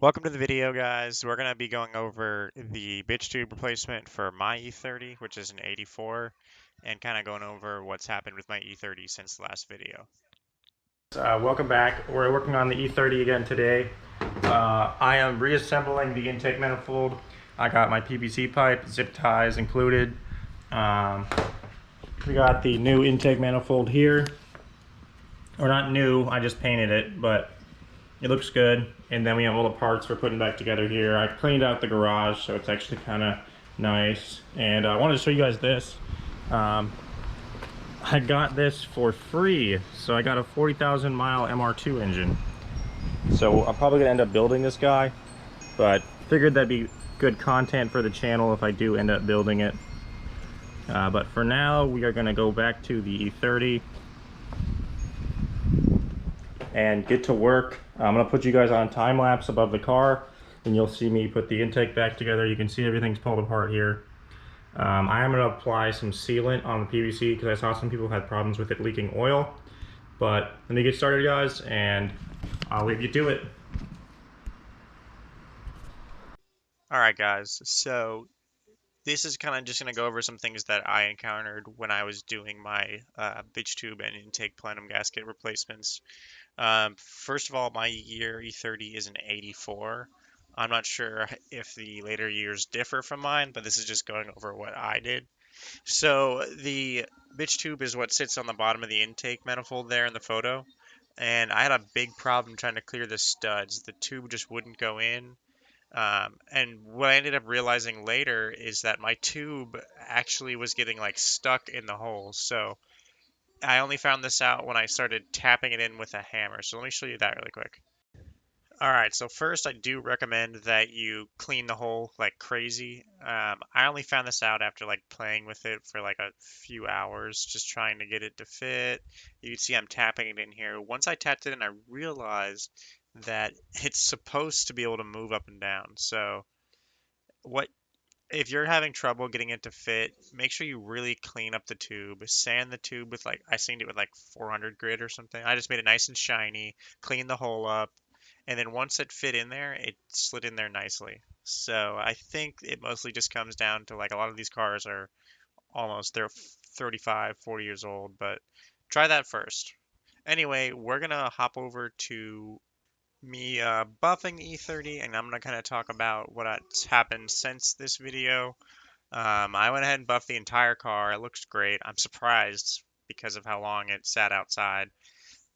Welcome to the video, guys. We're going to be going over the bitch tube replacement for my E30, which is an 84, and kind of going over what's happened with my E30 since the last video. Welcome back. We're working on the E30 again today. I am reassembling the intake manifold. I got my PVC pipe, zip ties included. Um, we got the new intake manifold here. Or not new, I just painted it, but it looks good. And then we have all the parts we're putting back together here. I cleaned out the garage, so it's actually kind of nice. And I wanted to show you guys this. I got this for free. So I got a 40,000 mile MR2 engine. So I'm probably gonna end up building this guy, but figured that'd be good content for the channel if I do end up building it. But for now, we are gonna go back to the E30 and get to work. I'm gonna put you guys on time lapse above the car, and you'll see me put the intake back together. You can see everything's pulled apart here. I am gonna apply some sealant on the PVC because I saw some people had problems with it leaking oil. But let me get started, guys, and I'll leave you to it. All right, guys. So this is kind of just going to go over some things that I encountered when I was doing my bitch tube and intake plenum gasket replacements. First of all, my year E30 is an 84. I'm not sure if the later years differ from mine, but this is just going over what I did. So the bitch tube is what sits on the bottom of the intake manifold there in the photo. And I had a big problem trying to clear the studs. The tube just wouldn't go in. And what I ended up realizing later is that my tube actually was getting like stuck in the hole. So I only found this out when I started tapping it in with a hammer. So let me show you that really quick. All right, so first I do recommend that you clean the hole like crazy. I only found this out after like playing with it for like a few hours, just trying to get it to fit. You can see I'm tapping it in here. Once I tapped it in, I realized that it's supposed to be able to move up and down. So what if you're having trouble getting it to fit, make sure you really clean up the tube. Sand the tube with like I sanded it with like 400 grit or something. I just made it nice and shiny, cleaned the hole up, and then once it fit in there, it slid in there nicely. So I think it mostly just comes down to like a lot of these cars are they're 35, 40 years old, but try that first. Anyway, we're gonna hop over to me buffing the E30, and I'm gonna kind of talk about what's happened since this video. I went ahead and buffed the entire car. It looks great. I'm surprised because of how long it sat outside.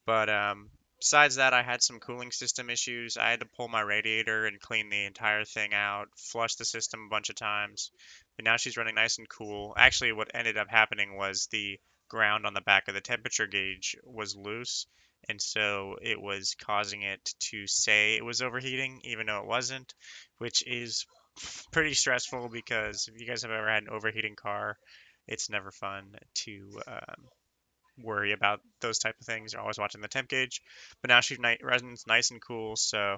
But besides that, I had some cooling system issues. I had to pull my radiator and clean the entire thing out, flush the system a bunch of times. But now she's running nice and cool. Actually, what ended up happening was the ground on the back of the temperature gauge was loose, and so it was causing it to say it was overheating, even though it wasn't, which is pretty stressful because if you guys have ever had an overheating car, it's never fun to worry about those type of things. You're always watching the temp gauge. But now she's runs nice and cool. So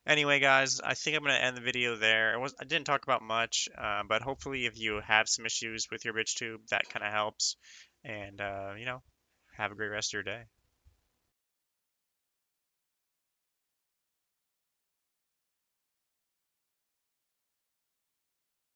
anyway, guys, I think I'm gonna end the video there. I didn't talk about much, but hopefully, if you have some issues with your bitch tube, that kind of helps. And have a great rest of your day.